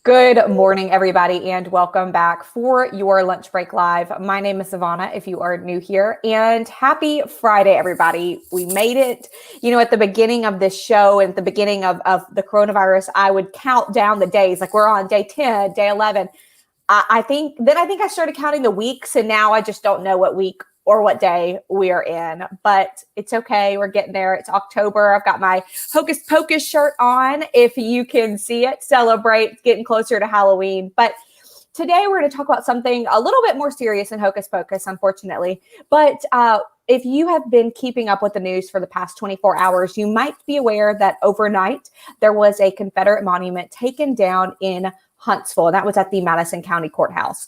Good morning, everybody, and welcome back for your Lunch Break Live. My name is Savannah, if you are new here, and happy Friday, everybody. We made it. At the beginning of this show and at the beginning of the coronavirus, I would count down the days, like we're on day 10, day 11. I think I started counting the weeks, and now I just don't know what week or what day we are in, but it's okay. We're getting there. It's October. I've got my Hocus Pocus shirt on. If you can see it, celebrate getting closer to Halloween. But today we're going to talk about something a little bit more serious than Hocus Pocus, unfortunately. But if you have been keeping up with the news for the past 24 hours, you might be aware that overnight there was a Confederate monument taken down in Huntsville, and that was at the Madison County Courthouse.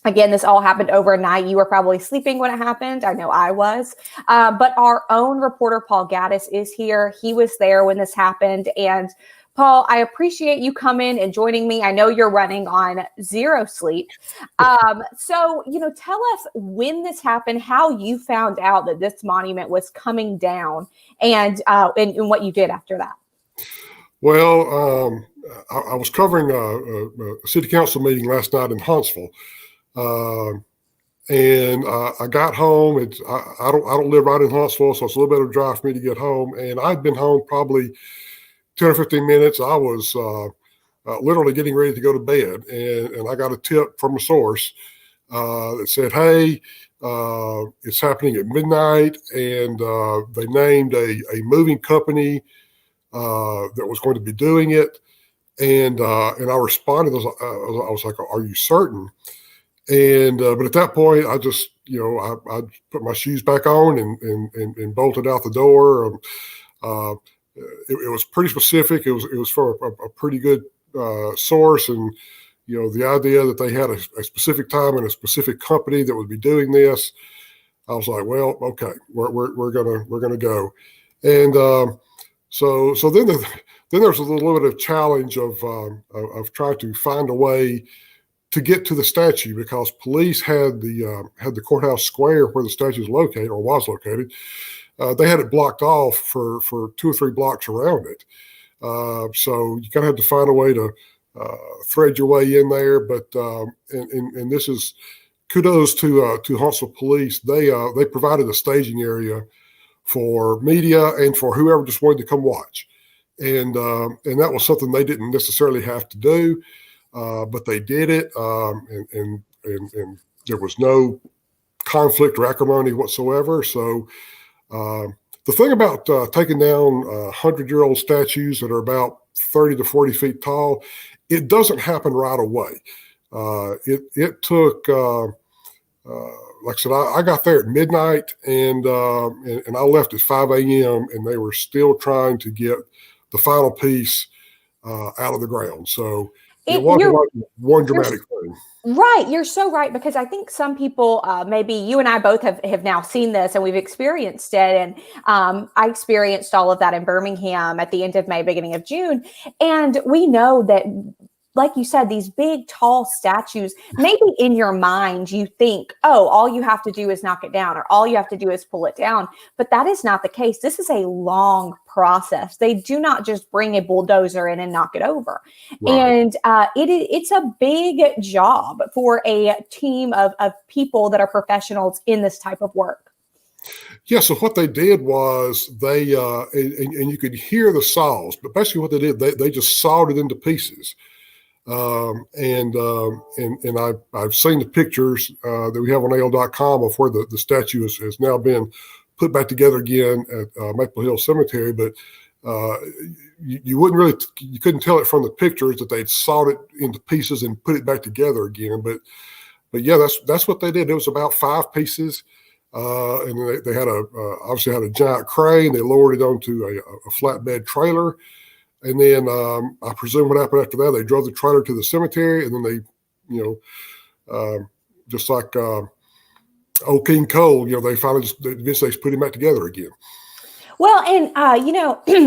Again, this all happened overnight. You were probably sleeping when it happened. I know I was. But our own reporter, Paul Gaddis, is here. He was there when this happened. And Paul, I appreciate you coming and joining me. I know you're running on zero sleep. So, tell us when this happened, how you found out that this monument was coming down, and what you did after that. Well, I was covering a city council meeting last night in Huntsville. And I got home. I don't live right in Huntsville, so it's a little bit of a drive for me to get home. And I'd been home probably 10 or 15 minutes. I was literally getting ready to go to bed, and I got a tip from a source that said, "Hey, it's happening at midnight," and they named a moving company that was going to be doing it. And I responded. I was like, "Are you certain?" And but at that point, I just I put my shoes back on and bolted out the door. It was pretty specific. It was for a pretty good source, and the idea that they had a specific time and a specific company that would be doing this. I was like, well, okay, we're gonna go. And so then there's a little bit of challenge of trying to find a way to get to the statue, because police had the courthouse square where the statue was located. They had it blocked off for 2 or 3 blocks around it. So you kind of had to find a way to thread your way in there. But and this is kudos to Huntsville Police. They provided a staging area for media and for whoever just wanted to come watch, and that was something they didn't necessarily have to do. But they did it, and there was no conflict or acrimony whatsoever. So the thing about taking down 100-year-old statues that are about 30 to 40 feet tall, it doesn't happen right away. It took, like I said, I got there at midnight, and I left at 5 a.m., and they were still trying to get the final piece out of the ground. So it wasn't like one dramatic thing. Right. You're so right, because I think some people, maybe you and I both have now seen this and we've experienced it. And I experienced all of that in Birmingham at the end of May, beginning of June. And we know that, like you said, these big, tall statues, maybe in your mind, you think, oh, all you have to do is knock it down, or all you have to do is pull it down. But that is not the case. This is a long process. They do not just bring a bulldozer in and knock it over. Right. And it's a big job for a team of people that are professionals in this type of work. Yeah, so what they did was they, and you could hear the saws, but basically what they did, they just sawed it into pieces. And I've seen the pictures that we have on AL.com of where the statue has now been put back together again at Maple Hill Cemetery. But you couldn't tell it from the pictures that they'd sawed it into pieces and put it back together again. But yeah, that's what they did. It was about 5 pieces, and they had obviously had a giant crane. They lowered it onto a flatbed trailer. And then I presume what happened after that, they drove the trailer to the cemetery, and then they, just like old King Cole, they finally eventually put him back together again. Well, and,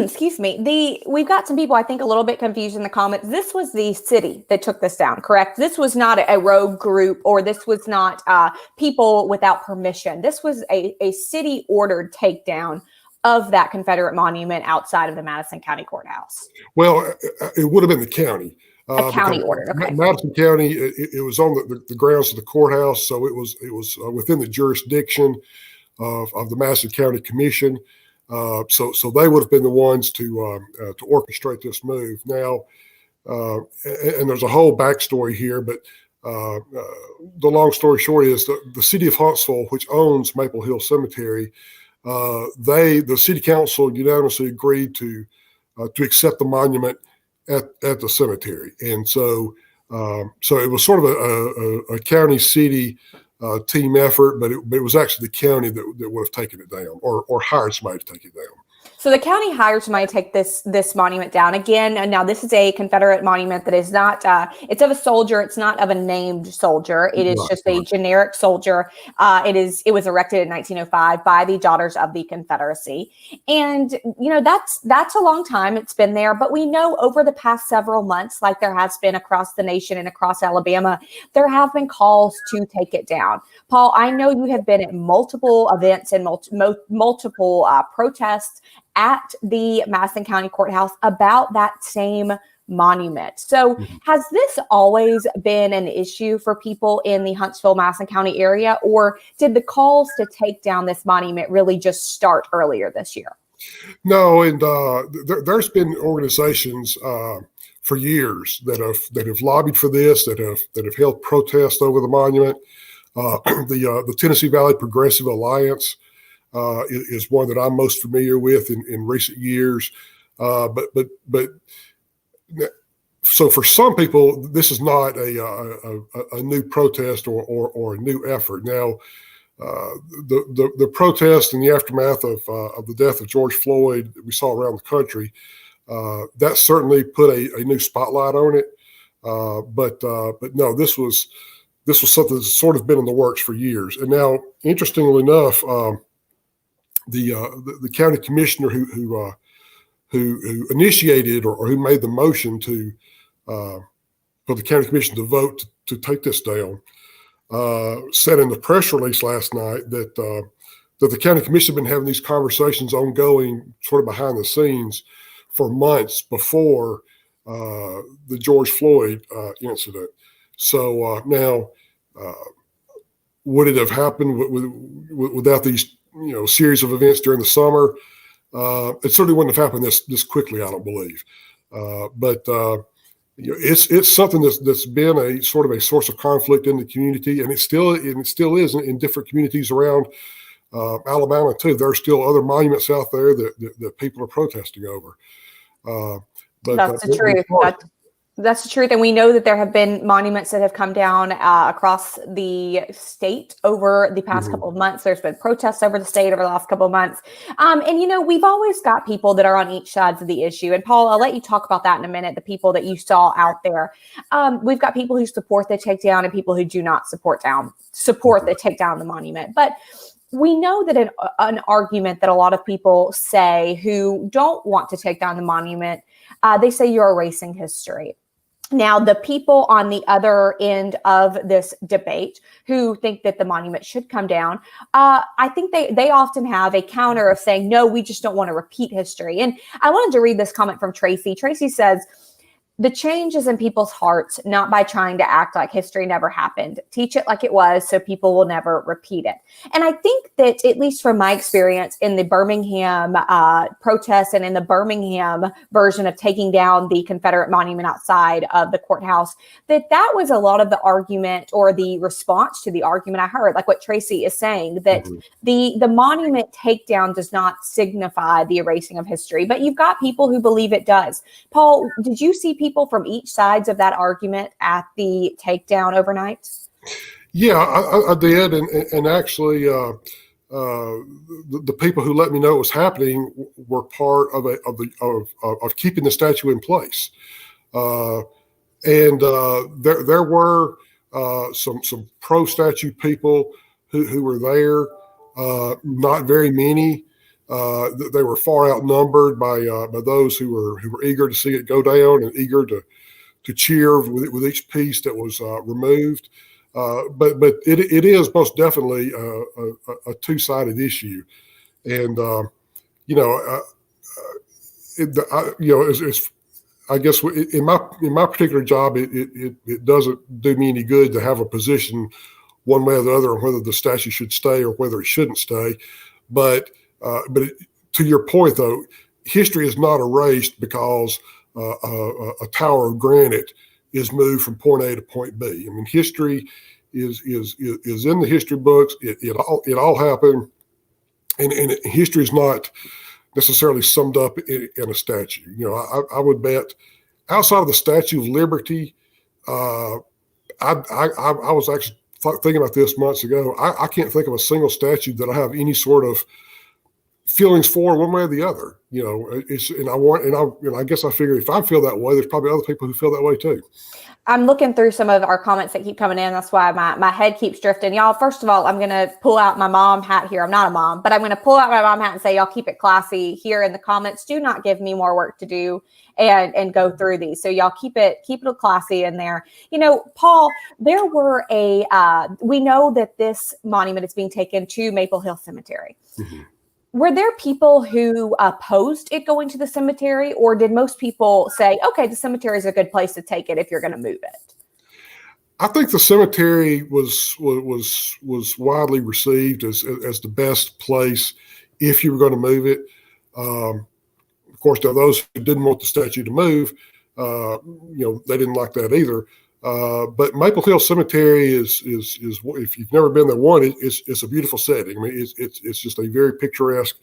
excuse me, we've got some people, I think, a little bit confused in the comments. This was the city that took this down, correct? This was not a rogue group, or this was not people without permission. This was a city-ordered takedown of that Confederate monument outside of the Madison County Courthouse. Well, it would have been the county. A county because order. Okay. Madison County, it was on the grounds of the courthouse, so it was within the jurisdiction of the Madison County Commission. So they would have been the ones to orchestrate this move. Now, and there's a whole backstory here, but the long story short is the city of Huntsville, which owns Maple Hill Cemetery, the city council unanimously agreed to accept the monument at the cemetery, and so it was sort of a county city team effort, but it was actually the county that would have taken it down or hired somebody to take it down. So the county hired somebody to take this monument down again. And now this is a Confederate monument that is not, it's of a soldier. It's not of a named soldier. It is just a generic soldier. It was erected in 1905 by the Daughters of the Confederacy. And, that's a long time. It's been there, but we know over the past several months, like there has been across the nation and across Alabama, there have been calls to take it down. Paul, I know you have been at multiple events and multiple protests at the Madison County Courthouse about that same monument. So has this always been an issue for people in the Huntsville, Madison County area, or did the calls to take down this monument really just start earlier this year? No, and there's been organizations for years that have lobbied for this, that have held protests over the monument. The Tennessee Valley Progressive Alliance is one that I'm most familiar with in recent years. But so for some people, this is not a new protest or a new effort. Now, the protest in the aftermath of the death of George Floyd that we saw around the country, that certainly put a new spotlight on it. But no, this was something that's sort of been in the works for years. And now, interestingly enough, the county commissioner who initiated or who made the motion for the county commission to vote to take this down said in the press release last night that the county commission had been having these conversations ongoing, sort of behind the scenes, for months before the George Floyd incident. So now, would it have happened without these series of events during the summer? It certainly wouldn't have happened this quickly, I don't believe. But it's something that's been a sort of a source of conflict in the community, and it still is in different communities around Alabama too. There are still other monuments out there that people are protesting over. But that's the truth. That's the truth. And we know that there have been monuments that have come down across the state over the past couple of months. There's been protests over the state over the last couple of months. And we've always got people that are on each side of the issue. And Paul, I'll let you talk about that in a minute, the people that you saw out there. We've got people who support the takedown and people who do not support the takedown of the monument. But we know that an argument that a lot of people say who don't want to take down the monument, they say you're erasing history. Now, the people on the other end of this debate who think that the monument should come down, I think they often have a counter of saying, no, we just don't want to repeat history. And I wanted to read this comment from Tracy. Tracy says, the change is in people's hearts, not by trying to act like history never happened. Teach it like it was so people will never repeat it. And I think that, at least from my experience in the Birmingham protests and in the Birmingham version of taking down the Confederate monument outside of the courthouse, that was a lot of the argument or the response to the argument I heard, like what Tracy is saying, that the monument takedown does not signify the erasing of history, but you've got people who believe it does. Paul, did you see people from each sides of that argument at the takedown overnight? Yeah, I did, and actually, the people who let me know it was happening were part of keeping the statue in place, and there were some pro statue people who were there. Not very many. They were far outnumbered by those who were eager to see it go down and eager to cheer with each piece that was removed. But it is most definitely a two-sided issue, and I guess in my particular job, it doesn't do me any good to have a position one way or the other on whether the statue should stay or whether it shouldn't stay. But to your point, though, history is not erased because a tower of granite is moved from point A to point B. I mean, history is in the history books. It all happened, and history is not necessarily summed up in a statue. You know, I would bet outside of the Statue of Liberty, I was actually thinking about this months ago. I can't think of a single statue that I have any sort of feelings for one way or the other. You know, and I guess I figure if I feel that way, there's probably other people who feel that way too. I'm looking through some of our comments that keep coming in. That's why my head keeps drifting. Y'all, first of all, I'm going to pull out my mom hat here. I'm not a mom, but I'm going to pull out my mom hat and say, y'all keep it classy here in the comments. Do not give me more work to do and go through these. So y'all keep it classy in there. You know, Paul, there were we know that this monument is being taken to Maple Hill Cemetery. Mm-hmm. Were there people who opposed it going to the cemetery, or did most people say, okay, the cemetery is a good place to take it if you're going to move it? I think the cemetery was widely received as the best place if you were going to move it. Of course, there are those who didn't want the statue to move. You know, they didn't like that either. But Maple Hill Cemetery is if you've never been there, it's a beautiful setting. I mean, it's just a very picturesque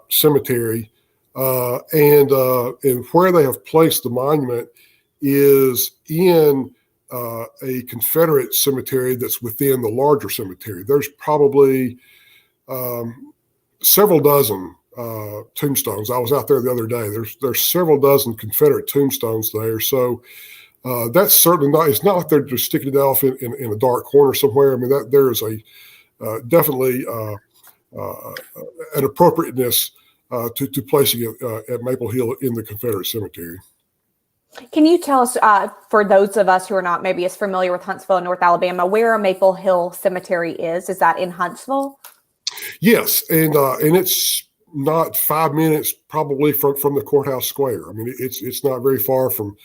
cemetery, and where they have placed the monument is in a Confederate cemetery that's within the larger cemetery. There's probably several dozen tombstones. I was out there the other day. There's several dozen Confederate tombstones there. So. That's certainly not. It's not like they're just sticking it off in a dark corner somewhere. I mean, that there is definitely an appropriateness to placing it at Maple Hill in the Confederate Cemetery. Can you tell us, for those of us who are not maybe as familiar with Huntsville and North Alabama, where Maple Hill Cemetery is? Is that in Huntsville? Yes, and it's not 5 minutes probably from the courthouse square. I mean, it's not very far from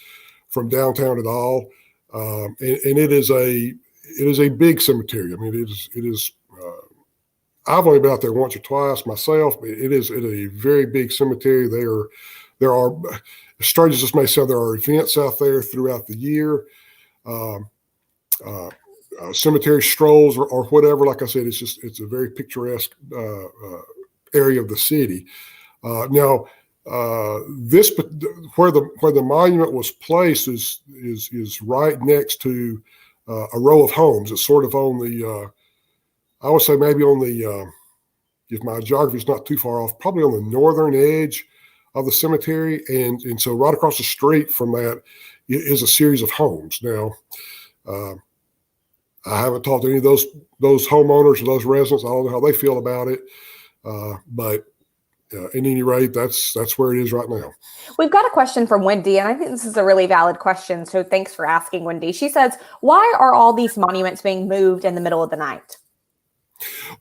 downtown at all, and it is a big cemetery. I mean, it is. I've only been out there once or twice myself. It is a very big cemetery. There are, as strange as this may sound, there are events out there throughout the year, cemetery strolls or whatever. Like I said, it's a very picturesque area of the city. Now. This where the monument was placed is right next to a row of homes. It's sort of on the I would say maybe on the if my geography is not too far off, probably on the northern edge of the cemetery, and so right across the street from that is a series of homes. Now, I haven't talked to any of those homeowners or those residents. I don't know how they feel about it, but. At any rate, that's where it is right now. We've got a question from Wendy, and I think this is a really valid question. So thanks for asking, Wendy. She says, why are all these monuments being moved in the middle of the night?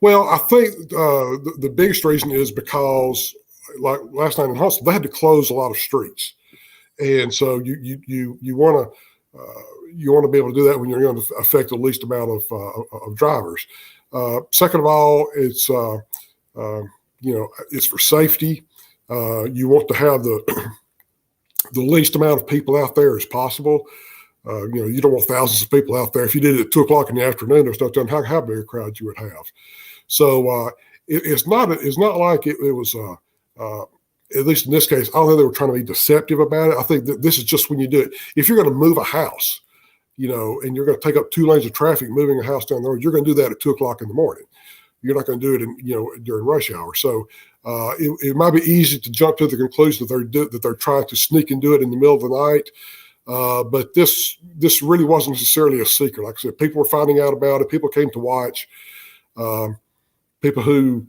Well, I think the biggest reason is because, like last night in Huntsville, they had to close a lot of streets, and so you want to be able to do that when you're going to affect the least amount of drivers. Second of all, it's it's for safety. You want to have the least amount of people out there as possible. You don't want thousands of people out there. If you did it at 2:00 in the afternoon, there's no telling how big a crowd you would have. So it's not like it was. At least in this case, I don't think they were trying to be deceptive about it. I think that this is just when you do it. If you're going to move a house, and you're going to take up 2 lanes of traffic moving a house down the road, you're going to do that at 2:00 in the morning. You're not going to do it during rush hour. So it might be easy to jump to the conclusion that they're trying to sneak and do it in the middle of the night. But this really wasn't necessarily a secret. Like I said, people were finding out about it. People came to watch. People who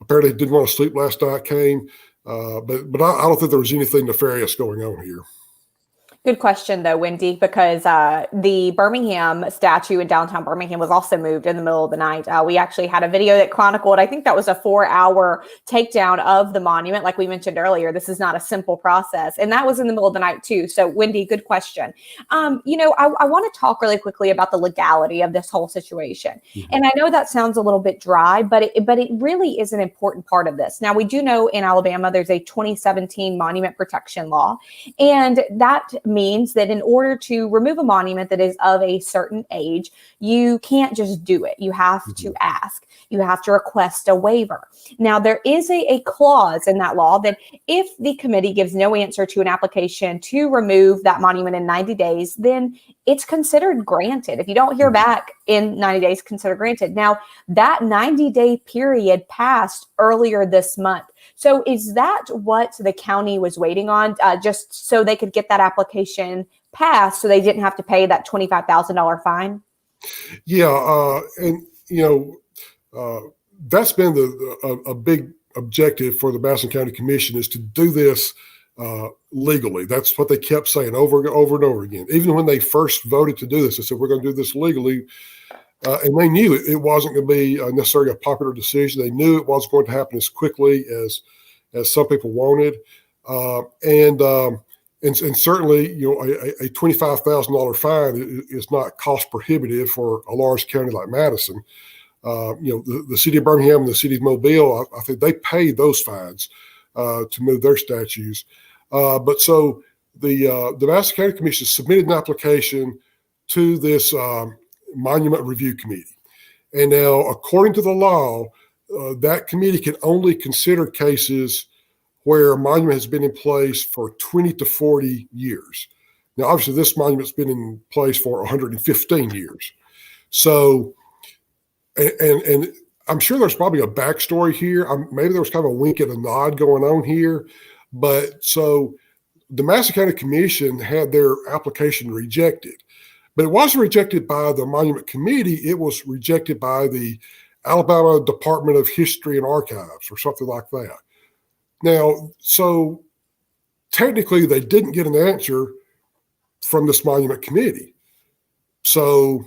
apparently didn't want to sleep last night came. But I don't think there was anything nefarious going on here. Good question, though, Wendy, because the Birmingham statue in downtown Birmingham was also moved in the middle of the night. We actually had a video that chronicled, I think that was a 4-hour takedown of the monument. Like we mentioned earlier, this is not a simple process. And that was in the middle of the night, too. So, Wendy, good question. I want to talk really quickly about the legality of this whole situation. Mm-hmm. And I know that sounds a little bit dry, but it really is an important part of this. Now, we do know in Alabama, there's a 2017 monument protection law, and that means that in order to remove a monument that is of a certain age, you can't just do it. You have to ask. You have to request a waiver. Now, there is a clause in that law that if the committee gives no answer to an application to remove that monument in 90 days, then it's considered granted. If you don't hear back in 90 days, consider granted. Now, that 90-day period passed earlier this month. So is that what the county was waiting on, just so they could get that application passed so they didn't have to pay that $25,000 fine? Yeah. That's been a big objective for the Madison County Commission, is to do this legally. That's what they kept saying over and over again. Even when they first voted to do this, they said, we're going to do this legally. And they knew it wasn't going to be necessarily a popular decision. They knew it wasn't going to happen as quickly as some people wanted. And certainly, a $25,000 fine is not cost prohibitive for a large county like Madison. The city of Birmingham and the city of Mobile, I think they pay those fines to move their statues. But so the Madison County Commission submitted an application to this Monument Review Committee. And now, according to the law, that committee can only consider cases where a monument has been in place for 20 to 40 years. Now, obviously, this monument's been in place for 115 years. So, and I'm sure there's probably a backstory here. Maybe there was kind of a wink and a nod going on here. But so the Madison County Commission had their application rejected. But it wasn't rejected by the Monument Committee. It was rejected by the Alabama Department of History and Archives or something like that. Now, so technically they didn't get an answer from this Monument Committee. So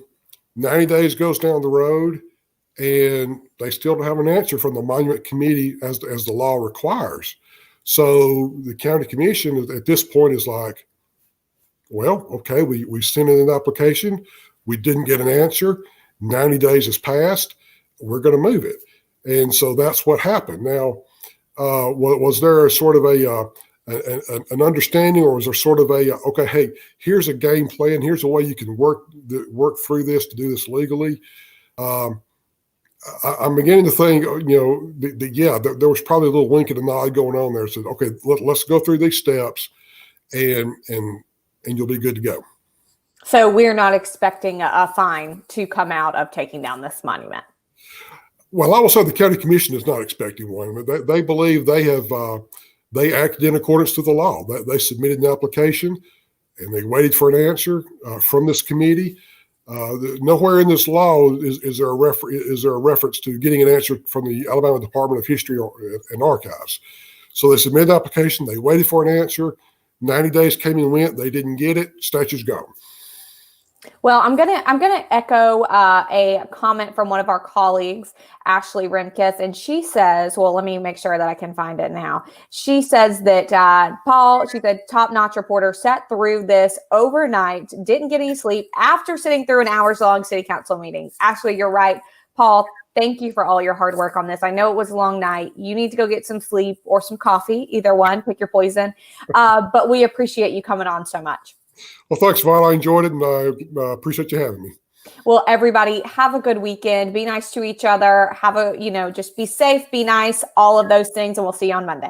90 days goes down the road and they still don't have an answer from the Monument Committee as the law requires. So the county commission at this point is like, well, okay, we sent in an application. We didn't get an answer. 90 days has passed. We're going to move it. And so that's what happened. Now, was there a sort of an understanding, or was there sort of okay, hey, here's a game plan. Here's a way you can work through this to do this legally. I'm beginning to think, there was probably a little wink and a nod going on there. Said, okay, let's go through these steps and you'll be good to go. So we're not expecting a fine to come out of taking down this monument. Well, I will say the county commission is not expecting one. They believe they acted in accordance to the law. They submitted an application and they waited for an answer from this committee. Nowhere in this law is there a reference to getting an answer from the Alabama Department of History and Archives. So they submitted an application. They waited for an answer. 90 days came and went. They didn't get it. Statue's gone. Well, I'm gonna echo a comment from one of our colleagues, Ashley Remkes, and she says, well, let me make sure that I can find it now. She says that Paul, she said, top-notch reporter, sat through this overnight, didn't get any sleep after sitting through an hours-long city council meeting. Ashley, you're right. Paul, thank you for all your hard work on this. I know it was a long night. You need to go get some sleep or some coffee, either one, pick your poison. But we appreciate you coming on so much. Well, thanks, Vaughn. I enjoyed it, and I appreciate you having me. Well, everybody, have a good weekend. Be nice to each other. Just be safe, be nice, all of those things, and we'll see you on Monday.